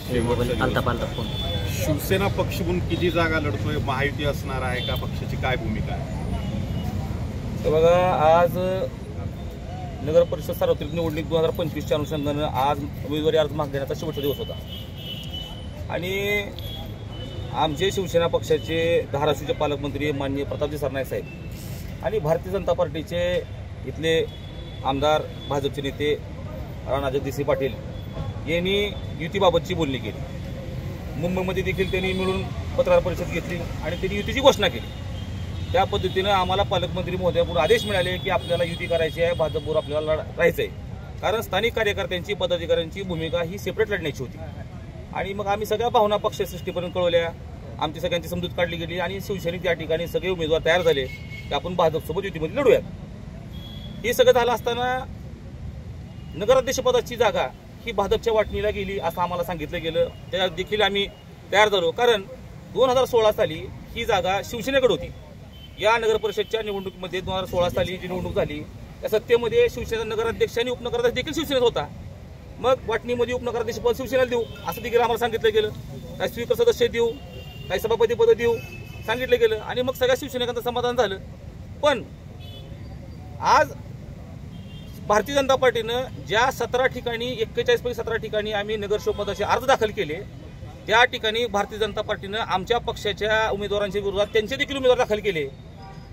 आलता पालता फोन. शिवसेना पक्ष म्हणून किती जागा लढतोय, महायुती असणार आहे का, पक्षाची काय भूमिका आहे? तर बघा, आज नगर परिषद सार्वत्रिक निवडणूक 2025च्या अनुषंगानं आज उमेदवारी अर्ज मागे घेण्याचा शेवटचा दिवस होता आणि आमचे शिवसेना पक्षाचे धाराशिवचे पालकमंत्री माननीय प्रतापजी सरनाईक साहेब आणि भारतीय जनता पार्टीचे इथले आमदार भाजपचे नेते राणा जगदीश पाटील यांनी युतीबाबतची बोलणी केली. मुंबईमध्ये देखील त्यांनी मिळून पत्रकार परिषद घेतली आणि त्यांनी युतीची घोषणा केली. त्या पद्धतीनं आम्हाला पालकमंत्री महोदयाकडून आदेश मिळाले की आपल्याला युती करायची आहे, भाजपवर आपल्याला राहायचं आहे. कारण स्थानिक कार्यकर्त्यांची पदाधिकाऱ्यांची भूमिका ही सेपरेट लढण्याची होती आणि मग आम्ही सगळ्या भावना पक्षसृष्टीपर्यंत कळवल्या. आमची सगळ्यांची समजूत काढली गेली आणि शिवसेनेत त्या ठिकाणी सगळे उमेदवार तयार झाले की आपण भाजपसोबत युतीमध्ये लढूयात. हे सगळं झालं असताना नगराध्यक्षपदाची जागा ही भाजपच्या वाटणीला गेली असं आम्हाला सांगितलं गेलं. त्या देखील आम्ही तयार झालो, कारण 2016 साली ही जागा शिवसेनेकडे होती. या नगर परिषदच्या निवडणुकीमध्ये 2016 साली जी निवडणूक झाली त्या सत्तेमध्ये शिवसेना नगराध्यक्ष आणि उपनगराध्यक्ष देखील शिवसेनेत होता. मग वाटणीमध्ये उपनगराध्यक्ष पद शिवसेनेला देऊ असं देखील आम्हाला सांगितलं गेलं. काही स्पीकर सदस्य देऊ, काही सभापती पद देऊ सांगितलं गेलं आणि मग सगळ्या शिवसैनिकांचं समाधान झालं. पण आज भारतीय जनता पार्टीनं ज्या 17 ठिकाणी 41 पैकी 17 ठिकाणी आम्ही नगरसेवक पदाचे अर्ज दाखल केले, त्या ठिकाणी भारतीय जनता पार्टीनं आमच्या पक्षाच्या उमेदवारांच्या विरोधात त्यांचे देखील उमेदवार दाखल केले.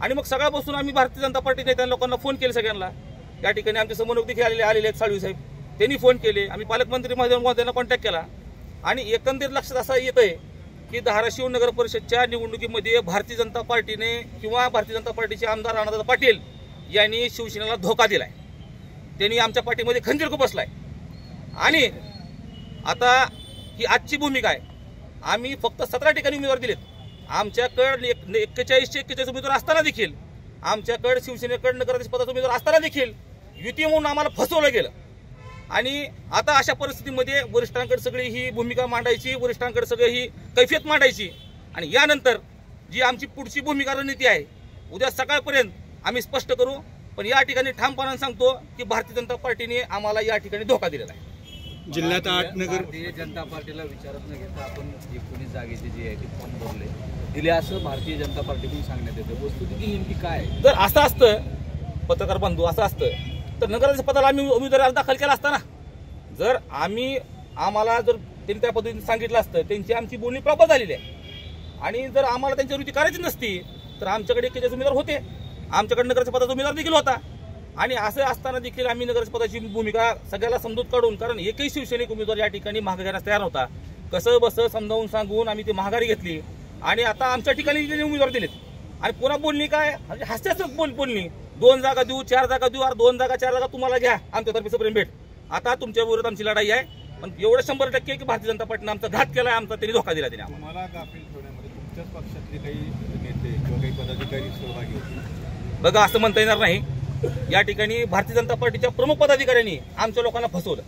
आणि मग सगळ्यापासून आम्ही भारतीय जनता पार्टीने त्या लोकांना फोन केले सगळ्यांना. त्या ठिकाणी आमचे समन्वयक देखील आलेले आहेत साळवी साहेब, त्यांनी फोन केले. आम्ही पालकमंत्री महोदयांना कॉन्टॅक्ट केला आणि एकंदरीत लक्षात असं येत आहे की धाराशिव नगर परिषदच्या निवडणुकीमध्ये भारतीय जनता पार्टीने किंवा भारतीय जनता पार्टीचे आमदार राणादादा पाटील यांनी शिवसेनेला धोका दिलाय. त्यांनी आमच्या पार्टीमध्ये खंजीर बसलाय आणि आता ही आजची भूमिका आहे. आम्ही फक्त 17 ठिकाणी उमेदवार दिलेत. आमच्याकडे 41 उमेदवार असताना देखील, आमच्याकडे शिवसेनेकडे नगराध्यक्ष पदाचा उमेदवार असताना देखील युती म्हणून आम्हाला फसवलं गेलं. आणि आता अशा परिस्थितीमध्ये वरिष्ठांकडे सगळी ही भूमिका मांडायची, वरिष्ठांकडे सगळी ही कैफियत मांडायची आणि यानंतर जी आमची पुढची भूमिका रणनीती आहे उद्या सकाळपर्यंत आम्ही स्पष्ट करू. पण या ठिकाणी ठामपणाने सांगतो की भारतीय जनता पार्टीने आम्हाला या ठिकाणी धोका दिलेला आहे. जिल्ह्यात 8 नगर भारतीय जनता पार्टीला विचारत न घेता आपण 19 जागेची जी आहे ती फॉर्म भरले दिले असं भारतीय जनता पार्टीकडून सांगण्यात येतं. वस्तुस्थिती नेमकी काय? जर असं असतं पत्रकार बंधू, असं असतं तर नगराध्यक्ष पदाला आम्ही उमेदवारी दाखल केला असता ना. जर आम्हाला जर त्यांनी त्या पद्धतीने सांगितलं असतं, त्यांची आमची बोलणी प्रॉपर झालेली आहे आणि जर आम्हाला त्यांची युती करायची नसती तर आमच्याकडे 41 उमेदवार होते, आमच्याकडे नगराध्यक्ष पदाचा उमेदवार देखील होता. आणि असं असताना देखील आम्ही नगराध्यक्ष पदाची भूमिका सगळ्याला समजूत काढून, कारण एकही शिवसैनिक उमेदवार या ठिकाणी मागे घेण्यास तयार होता, कसं बसं समजावून सांगून आम्ही ती माघारी घेतली आणि आता आमच्या ठिकाणी उमेदवार दिलेत. आणि पुन्हा बोलणी काय, हास्यास्पद बोलणी, 2 जागा देऊ, 4 जागा देऊ, 2 जागा 4 जागा तुम्हाला घ्या, आमच्यातर्फे सप्रेम भेट. आता तुमच्या विरोधात आमची लढाई आहे. पण एवढं 100% की भारतीय जनता पार्टीने आमचा घात केला, आमचा त्यांनी धोका दिला. त्याने आम्हाला गाफील ठेवण्यामध्ये तुमच्याच पक्षातले काही नेते किंवा काही पदाधिकारी सहभागी होते? बघा, असं म्हणता येणार नाही. या ठिकाणी भारतीय जनता पार्टीच्या प्रमुख पदाधिकाऱ्यांनी आमच्या लोकांना फसवलं.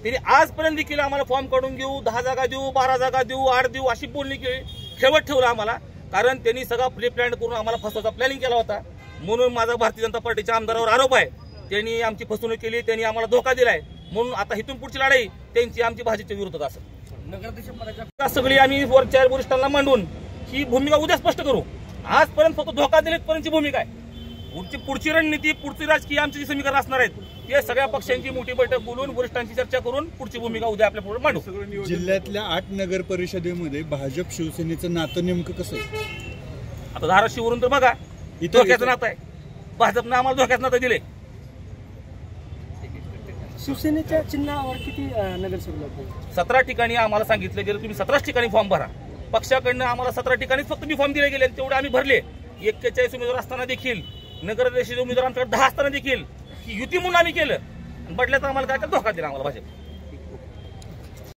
त्यांनी आजपर्यंत देखील आम्हाला फॉर्म काढून घेऊ, 10 जागा देऊ, 12 जागा देऊ, 8 देऊ अशी बोलणी खेळवत ठेवलं आम्हाला. कारण त्यांनी सगळा प्री प्लॅन करून आम्हाला फसवायचा प्लॅनिंग केला होता. म्हणून माझा भारतीय जनता पार्टीच्या आमदारावर आरोप आहे, त्यांनी आमची फसवणूक केली, त्यांनी आम्हाला धोका दिलाय. म्हणून आता इथून पुढची लढाई त्यांची आमची भाजपच्या विरोधात असेल. नगराध्यक्ष पदाच्या सगळी आम्ही वरच्या वरिष्ठांना मांडून ही भूमिका उद्या स्पष्ट करू. आजपर्यंत फक्त धोका दिलेत पर्यंतची भूमिका आहे. पुढची रणनीती, पुढची राजकीय आमची जी समीकरण असणार आहेत ते सगळ्या पक्षांची मोठी बैठक बोलून वरिष्ठांची चर्चा करून पुढची भूमिका उद्या आपल्या पुढे मांडू. जिल्ह्यातल्या 8 नगर परिषदेमध्ये भाजप शिवसेनेचं नातं नेमकं कसं आहे? आता धाराशिववरून तर बघा, धोक्याचं नातं आहे. भाजपनं आम्हाला धोक्याचं नातं दिले. शिवसेनेच्या चिन्हावर किती नगरसेवक? 17 ठिकाणी आम्हाला सांगितलं गेलं तुम्ही 17 ठिकाणी फॉर्म भरा. पक्षाकडनं आम्हाला 17 ठिकाणीच फक्त मी फॉर्म दिले गेले, तेवढे आम्ही भरले. 41 उमेदवार असताना देखील, नगराध्यक्ष उमेदवार आमच्याकडे 10 असताना देखील ही युती म्हणून आम्ही केलं. बदल्यात आम्हाला काय धोका दिला आम्हाला भाजप.